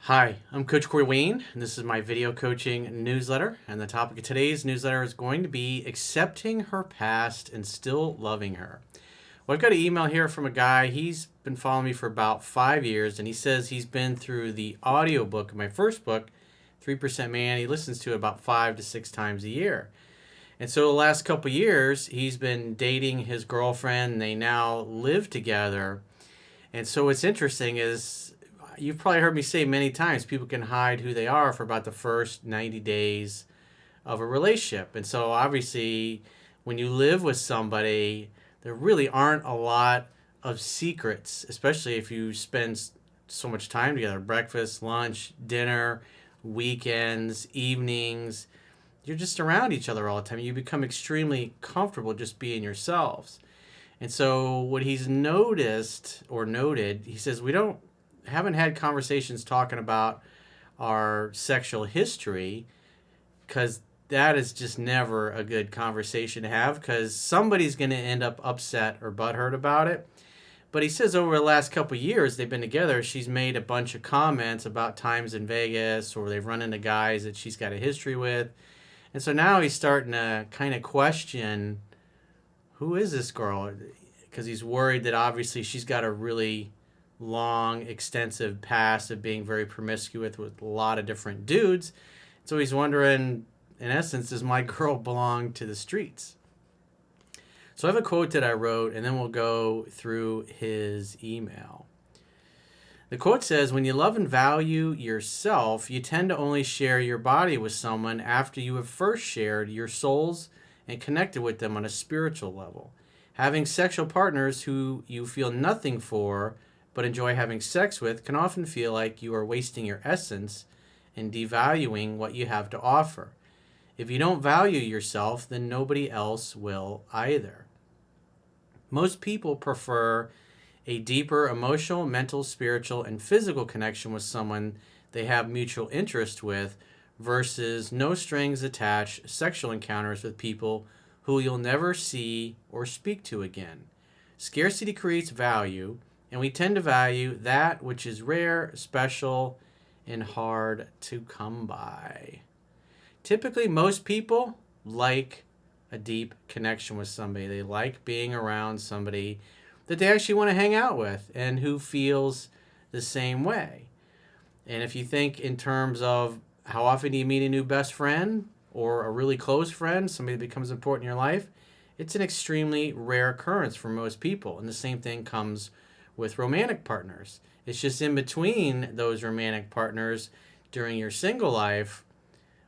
Hi, I'm Coach Corey Wayne, and this is my video coaching newsletter. And the topic of today's newsletter is going to be accepting her past and still loving her. Well, I've got an email here from a guy. He's been following me for about 5 years, and he says he's been through the audiobook of my first book, 3% Man. He listens to it about 5 to 6 times a year. And so the last couple of years, he's been dating his girlfriend, and they now live together. And so what's interesting is you've probably heard me say many times people can hide who they are for about the first 90 days of a relationship. And so obviously, when you live with somebody, there really aren't a lot of secrets, especially if you spend so much time together: breakfast, lunch, dinner, weekends, evenings. You're just around each other all the time. You become extremely comfortable just being yourselves. And so what he's noticed or noted, he says, we haven't had conversations talking about our sexual history, because that is just never a good conversation to have, because somebody's going to end up upset or butthurt about it. But he says over the last couple of years they've been together, she's made a bunch of comments about times in Vegas, or they've run into guys that she's got a history with. And so now he's starting to kind of question, who is this girl? Because he's worried that obviously she's got a really long, extensive past of being very promiscuous with a lot of different dudes. So he's wondering, in essence, does my girl belong to the streets? So I have a quote that I wrote, and then we'll go through his email. The quote says, when you love and value yourself, you tend to only share your body with someone after you have first shared your souls and connected with them on a spiritual level. Having sexual partners who you feel nothing for but enjoy having sex with can often feel like you are wasting your essence and devaluing what you have to offer. If you don't value yourself, then nobody else will either. Most people prefer a deeper emotional, mental, spiritual, and physical connection with someone they have mutual interest with versus no strings attached sexual encounters with people who you'll never see or speak to again. Scarcity creates value, and we tend to value that which is rare, special, and hard to come by. Typically, most people like a deep connection with somebody. They like being around somebody that they actually want to hang out with and who feels the same way. And if you think in terms of how often do you meet a new best friend or a really close friend, somebody that becomes important in your life, it's an extremely rare occurrence for most people. And the same thing comes with romantic partners. It's just in between those romantic partners during your single life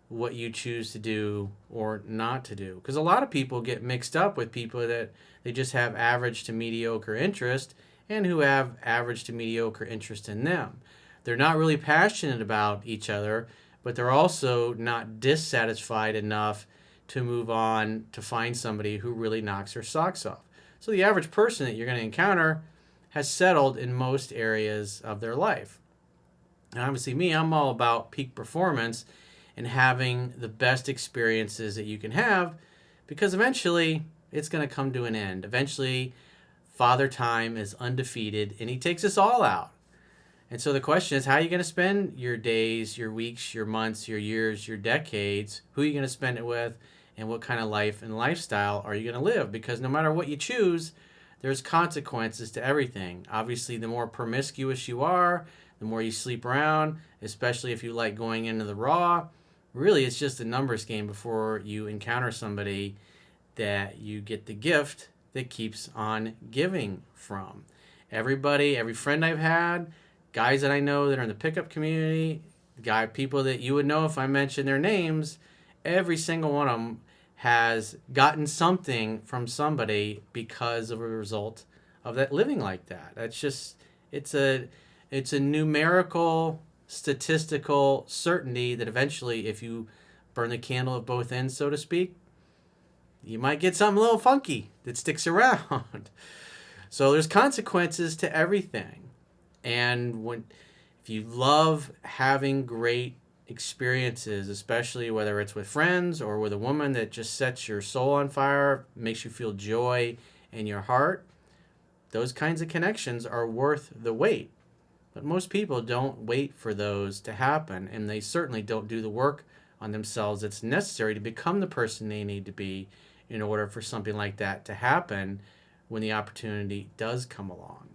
what you choose to do or not to do. Because a lot of people get mixed up with people that they just have average to mediocre interest and who have average to mediocre interest in them. They're not really passionate about each other, but they're also not dissatisfied enough to move on to find somebody who really knocks their socks off. So the average person that you're going to encounter has settled in most areas of their life. And obviously me, I'm all about peak performance and having the best experiences that you can have, because eventually it's going to come to an end. Eventually, Father Time is undefeated and he takes us all out. And so the question is, how are you going to spend your days, your weeks, your months, your years, your decades? Who are you going to spend it with? And what kind of life and lifestyle are you going to live? Because no matter what you choose, there's consequences to everything. Obviously, the more promiscuous you are, the more you sleep around, especially if you like going into the raw. Really, it's just a numbers game before you encounter somebody that you get the gift that keeps on giving from. Everybody, every friend I've had, guys that I know that are in the pickup community, people that you would know if I mentioned their names, every single one of them has gotten something from somebody because of a result of that living like that. That's just, it's a numerical, statistical certainty that eventually, if you burn the candle at both ends, so to speak, you might get something a little funky that sticks around. So there's consequences to everything. And if you love having great experiences, especially whether it's with friends or with a woman that just sets your soul on fire, makes you feel joy in your heart, those kinds of connections are worth the wait. But most people don't wait for those to happen, and they certainly don't do the work on themselves that's necessary to become the person they need to be in order for something like that to happen when the opportunity does come along.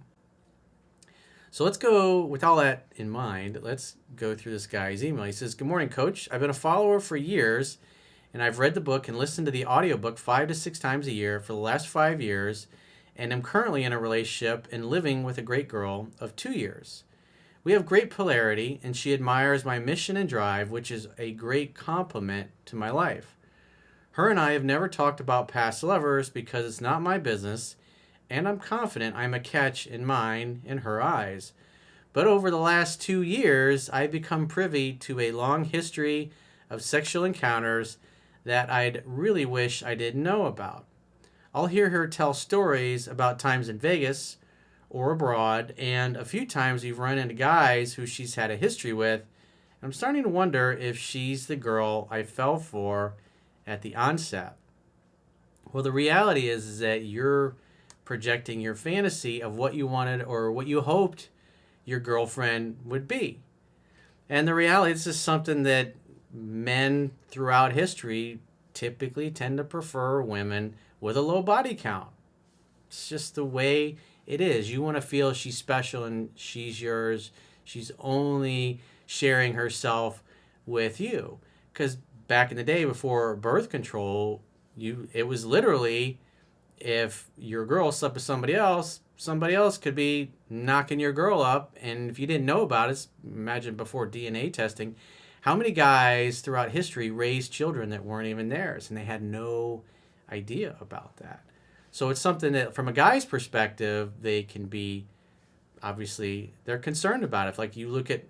So let's go, with all that in mind, let's go through this guy's email. He says, "Good morning, coach. I've been a follower for years, and I've read the book and listened to the audiobook 5 to 6 times a year for the last 5 years, and am currently in a relationship and living with a great girl of 2 years. We have great polarity, and she admires my mission and drive, which is a great compliment to my life. Her and I have never talked about past lovers because it's not my business, and I'm confident I'm a catch in mine and her eyes. But over the last 2 years, I've become privy to a long history of sexual encounters that I'd really wish I didn't know about. I'll hear her tell stories about times in Vegas or abroad, and a few times we've run into guys who she's had a history with. I'm starting to wonder if she's the girl I fell for at the onset." Well, the reality is that you're projecting your fantasy of what you wanted or what you hoped your girlfriend would be. And the reality is just something that men throughout history typically tend to prefer women with a low body count. It's just the way it is. You want to feel she's special and she's yours. She's only sharing herself with you. Because back in the day before birth control, it was literally, if your girl slept with somebody else could be knocking your girl up. And if you didn't know about it, imagine before DNA testing, how many guys throughout history raised children that weren't even theirs and they had no idea about that. So it's something that from a guy's perspective, they can be, obviously, they're concerned about it. Like you look at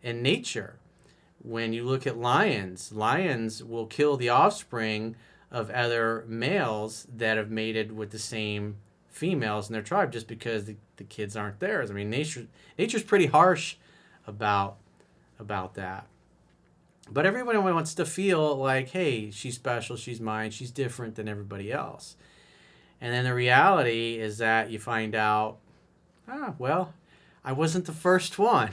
in nature, when you look at lions will kill the offspring of other males that have mated with the same females in their tribe just because the kids aren't theirs. I mean, nature's pretty harsh about that. But everybody wants to feel like, hey, she's special, she's mine, she's different than everybody else. And then the reality is that you find out, well, I wasn't the first one.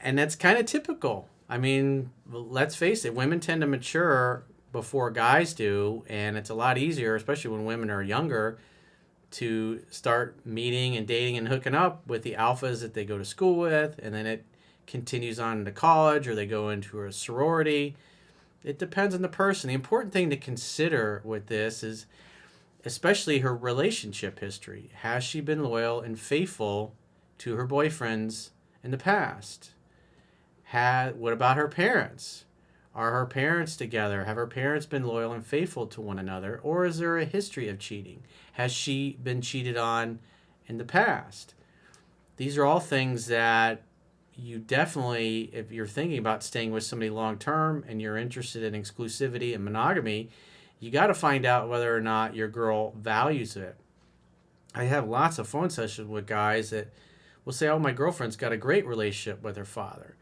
And that's kind of typical. I mean, let's face it, women tend to mature before guys do, and it's a lot easier, especially when women are younger, to start meeting and dating and hooking up with the alphas that they go to school with, and then it continues on into college or they go into a sorority. It depends on the person. The important thing to consider with this is especially her relationship history. Has she been loyal and faithful to her boyfriends in the past? What about her parents? Are her parents together? Have her parents been loyal and faithful to one another? Or is there a history of cheating? Has she been cheated on in the past? These are all things that you definitely, if you're thinking about staying with somebody long term and you're interested in exclusivity and monogamy, you got to find out whether or not your girl values it. I have lots of phone sessions with guys that will say, "Oh, my girlfriend's got a great relationship with her father."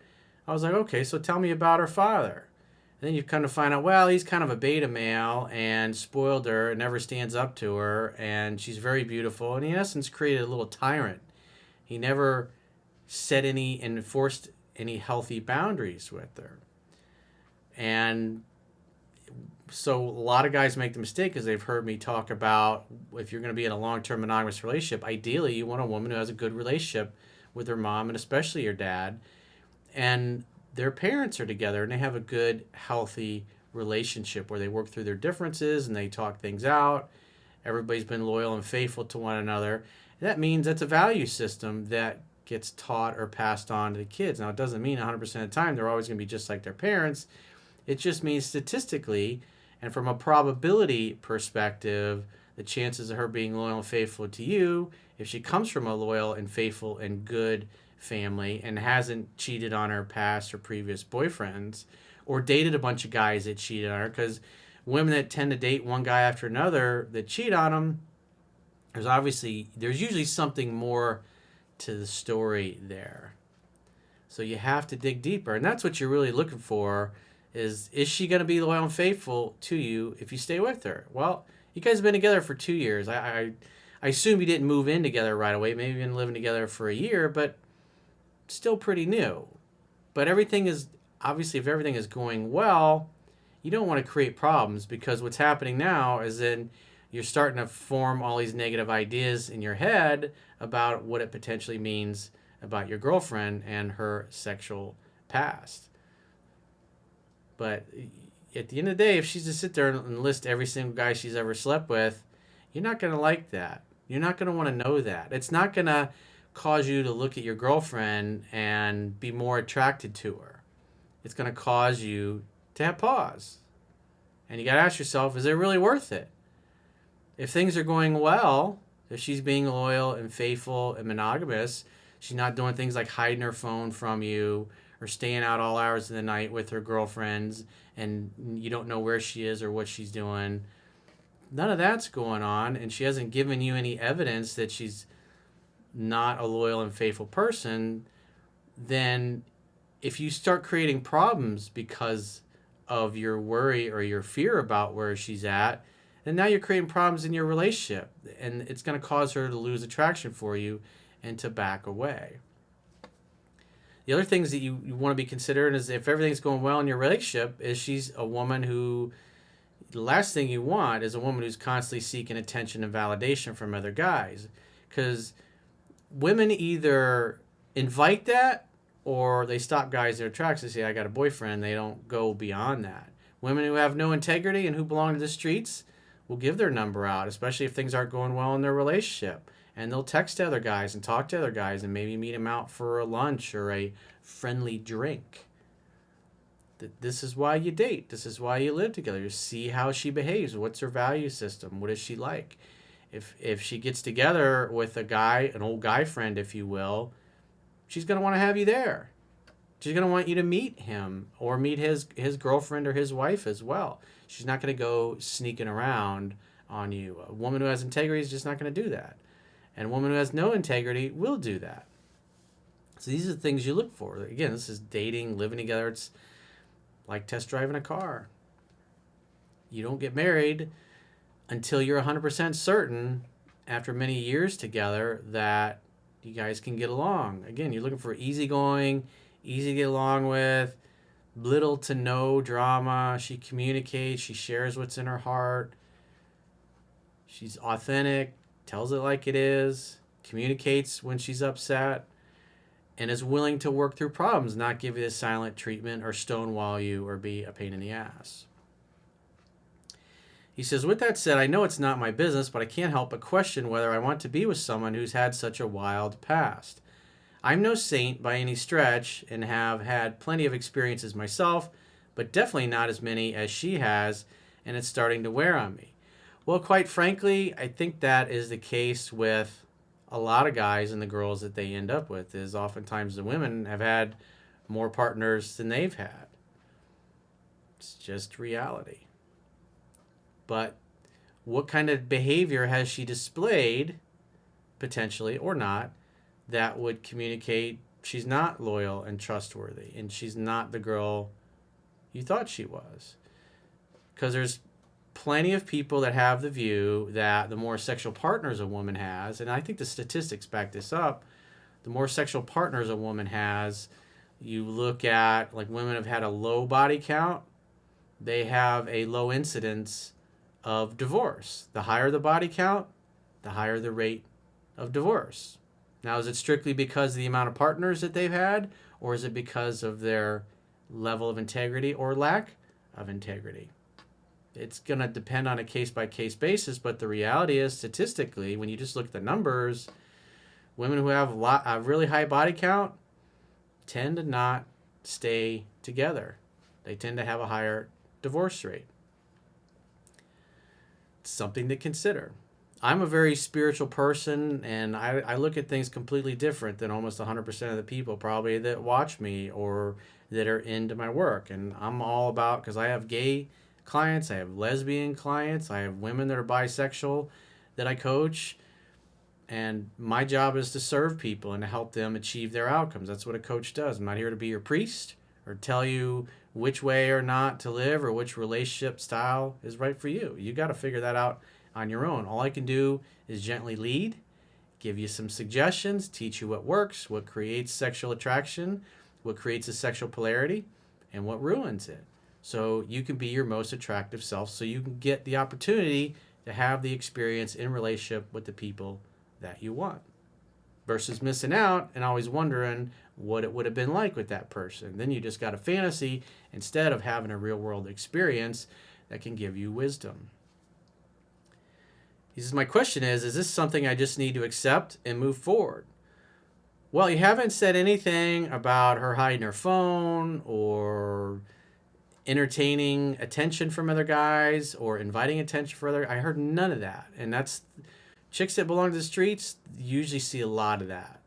I was like, "Okay, so tell me about her father." And then you kind of find out, well, he's kind of a beta male and spoiled her and never stands up to her, and she's very beautiful. And he, in essence, created a little tyrant. He never set any, enforced any healthy boundaries with her. And so a lot of guys make the mistake, because they've heard me talk about, if you're going to be in a long-term monogamous relationship, ideally you want a woman who has a good relationship with her mom and especially your dad, and their parents are together and they have a good, healthy relationship where they work through their differences and they talk things out. Everybody's been loyal and faithful to one another. And that means that's a value system that gets taught or passed on to the kids. Now, it doesn't mean 100% of the time they're always going to be just like their parents. It just means statistically and from a probability perspective, the chances of her being loyal and faithful to you, if she comes from a loyal and faithful and good family and hasn't cheated on her past or previous boyfriends or dated a bunch of guys that cheated on her, because women that tend to date one guy after another that cheat on them, there's usually something more to the story there. So you have to dig deeper, and that's what you're really looking for. Is she going to be loyal and faithful to you if you stay with her? Well, you guys have been together for 2 years. I assume you didn't move in together right away. Maybe you've been living together for a year, but still pretty new. But everything is, obviously, if everything is going well, you don't want to create problems, because what's happening now is then you're starting to form all these negative ideas in your head about what it potentially means about your girlfriend and her sexual past. But at the end of the day, if she's to sit there and list every single guy she's ever slept with, you're not going to like that. You're not going to want to know that. It's not going to cause you to look at your girlfriend and be more attracted to her. It's going to cause you to have pause. And you got to ask yourself, is it really worth it? If things are going well, if she's being loyal and faithful and monogamous, she's not doing things like hiding her phone from you or staying out all hours of the night with her girlfriends and you don't know where she is or what she's doing. None of that's going on, and she hasn't given you any evidence that she's not a loyal and faithful person. Then if you start creating problems because of your worry or your fear about where she's at, then now you're creating problems in your relationship, and it's going to cause her to lose attraction for you and to back away. The other things that you want to be considering is, if everything's going well in your relationship, is she's a woman who, the last thing you want is a woman who's constantly seeking attention and validation from other guys. Because women either invite that or they stop guys they're attracted to, say, I got a boyfriend. They don't go beyond that. Women who have no integrity and who belong to the streets will give their number out, especially if things aren't going well in their relationship. And they'll text other guys and talk to other guys and maybe meet them out for a lunch or a friendly drink. This is why you date. This is why you live together. You see how she behaves. What's her value system? What is she like? If she gets together with a guy, an old guy friend, if you will, she's going to want to have you there. She's going to want you to meet him or meet his girlfriend or his wife as well. She's not going to go sneaking around on you. A woman who has integrity is just not going to do that. And a woman who has no integrity will do that. So these are the things you look for. Again, this is dating, living together. It's like test driving a car. You don't get married until you're 100% certain, after many years together, that you guys can get along. Again, you're looking for easygoing, easy to get along with, little to no drama. She communicates. She shares what's in her heart. She's authentic, tells it like it is, communicates when she's upset, and is willing to work through problems, not give you the silent treatment or stonewall you or be a pain in the ass. He says, with that said, I know it's not my business, but I can't help but question whether I want to be with someone who's had such a wild past. I'm no saint by any stretch and have had plenty of experiences myself, but definitely not as many as she has, and it's starting to wear on me. Well, quite frankly, I think that is the case with a lot of guys and the girls that they end up with, is oftentimes the women have had more partners than they've had. It's just reality. But what kind of behavior has she displayed, potentially or not, that would communicate she's not loyal and trustworthy and she's not the girl you thought she was? Because there's plenty of people that have the view that the more sexual partners a woman has, and I think the statistics back this up, the more sexual partners a woman has, you look at, like, women have had a low body count, they have a low incidence of divorce. The higher the body count, the higher the rate of divorce. Now, is it strictly because of the amount of partners that they've had, or is it because of their level of integrity or lack of integrity? It's going to depend on a case-by-case basis, but the reality is, statistically, when you just look at the numbers, women who have a really high body count tend to not stay together. They tend to have a higher divorce rate. It's something to consider. I'm a very spiritual person, and I look at things completely different than almost 100% of the people probably that watch me or that are into my work. And I'm all about, because I have gay clients, I have lesbian clients, I have women that are bisexual that I coach, and my job is to serve people and to help them achieve their outcomes. That's what a coach does. I'm not here to be your priest or tell you which way or not to live or which relationship style is right for you. You got to figure that out on your own. All I can do is gently lead, give you some suggestions, teach you what works, what creates sexual attraction, what creates a sexual polarity, and what ruins it. So you can be your most attractive self, so you can get the opportunity to have the experience in relationship with the people that you want, versus missing out and always wondering what it would have been like with that person. Then you just got a fantasy instead of having a real world experience that can give you wisdom. He says, my question is this something I just need to accept and move forward? Well, you haven't said anything about her hiding her phone or entertaining attention from other guys or inviting attention for other. I heard none of that. And that's chicks that belong to the streets usually see a lot of that.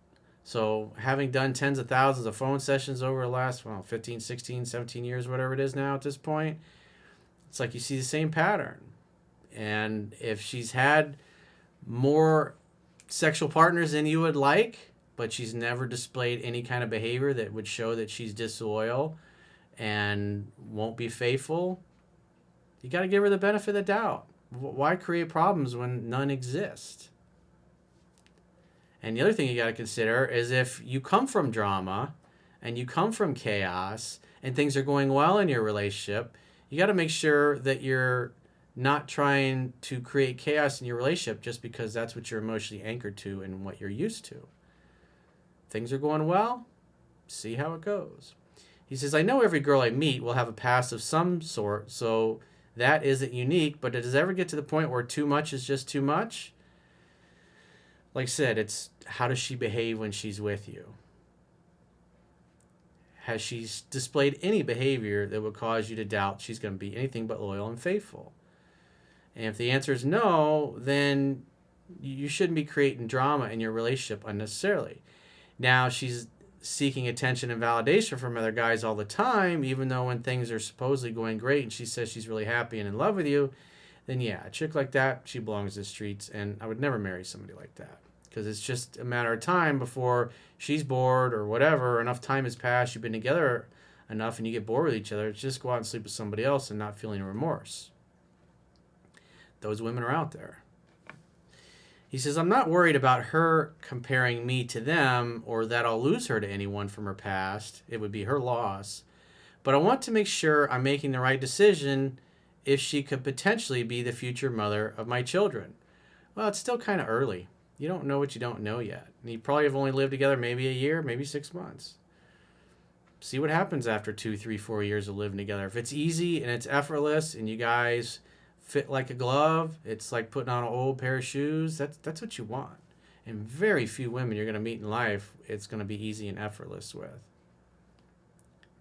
So having done tens of thousands of phone sessions over the last 15, 16, 17 years, whatever it is now at this point, it's like you see the same pattern. And if she's had more sexual partners than you would like, but she's never displayed any kind of behavior that would show that she's disloyal and won't be faithful, you got to give her the benefit of the doubt. Why create problems when none exist? And the other thing you got to consider is if you come from drama and you come from chaos and things are going well in your relationship, you got to make sure that you're not trying to create chaos in your relationship just because that's what you're emotionally anchored to and what you're used to. Things are going well, see how it goes. He says, I know every girl I meet will have a past of some sort, so that isn't unique, but does it ever get to the point where too much is just too much? Like I said, it's how does she behave when she's with you? Has she displayed any behavior that would cause you to doubt she's going to be anything but loyal and faithful? And if the answer is no, then you shouldn't be creating drama in your relationship unnecessarily. Now, she's seeking attention and validation from other guys all the time, even though when things are supposedly going great and she says she's really happy and in love with you, then yeah, a chick like that, she belongs to the streets, and I would never marry somebody like that. Because it's just a matter of time before she's bored or whatever, enough time has passed, you've been together enough and you get bored with each other, just go out and sleep with somebody else and not feeling remorse. Those women are out there. He says, I'm not worried about her comparing me to them or that I'll lose her to anyone from her past. It would be her loss. But I want to make sure I'm making the right decision if she could potentially be the future mother of my children. Well, it's still kind of early. You don't know what you don't know yet. And you probably have only lived together maybe a year, maybe 6 months. See what happens after 2, 3, 4 years of living together. If it's easy and it's effortless and you guys fit like a glove, it's like putting on an old pair of shoes, that's what you want. And very few women you're going to meet in life it's going to be easy and effortless with.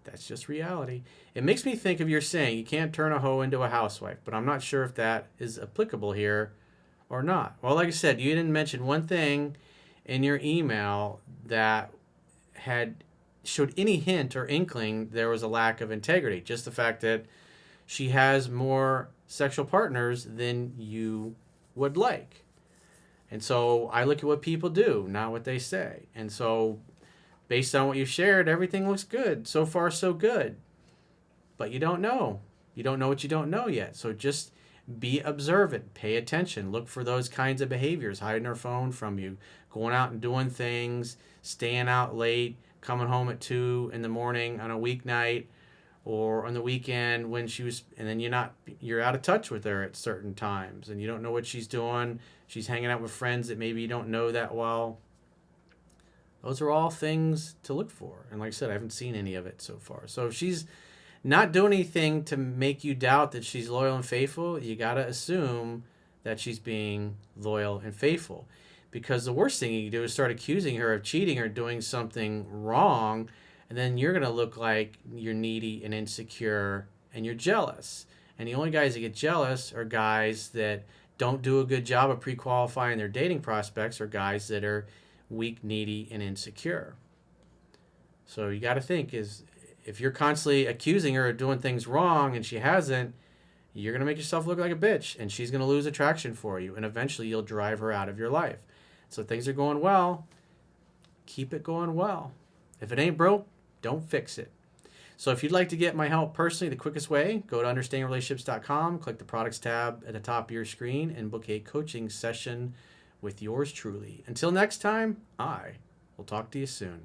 That's just reality. It makes me think of your saying, you can't turn a hoe into a housewife, but I'm not sure if that is applicable here or not. Well, like I said, you didn't mention one thing in your email that showed any hint or inkling there was a lack of integrity. Just the fact that she has more sexual partners than you would like. And so I look at what people do, not what they say. And so based on what you shared, everything looks good. So far, so good. But you don't know. You don't know what you don't know yet. So just be observant. Pay attention. Look for those kinds of behaviors. Hiding her phone from you. Going out and doing things. Staying out late. Coming home at 2 in the morning on a weeknight. Or on the weekend when and then you're out of touch with her at certain times. And you don't know what she's doing. She's hanging out with friends that maybe you don't know that well. Those are all things to look for. And like I said, I haven't seen any of it so far. So if she's not doing anything to make you doubt that she's loyal and faithful, you got to assume that she's being loyal and faithful. Because the worst thing you can do is start accusing her of cheating or doing something wrong, and then you're going to look like you're needy and insecure and you're jealous. And the only guys that get jealous are guys that don't do a good job of pre-qualifying their dating prospects or guys that are weak, needy, and insecure. So you got to think, is if you're constantly accusing her of doing things wrong and she hasn't, you're going to make yourself look like a bitch and she's going to lose attraction for you, and eventually you'll drive her out of your life. So things are going well, keep it going well. If it ain't broke, don't fix it. So if you'd like to get my help personally, the quickest way, go to understandingrelationships.com, click the products tab at the top of your screen, and book a coaching session with yours truly. Until next time, I will talk to you soon.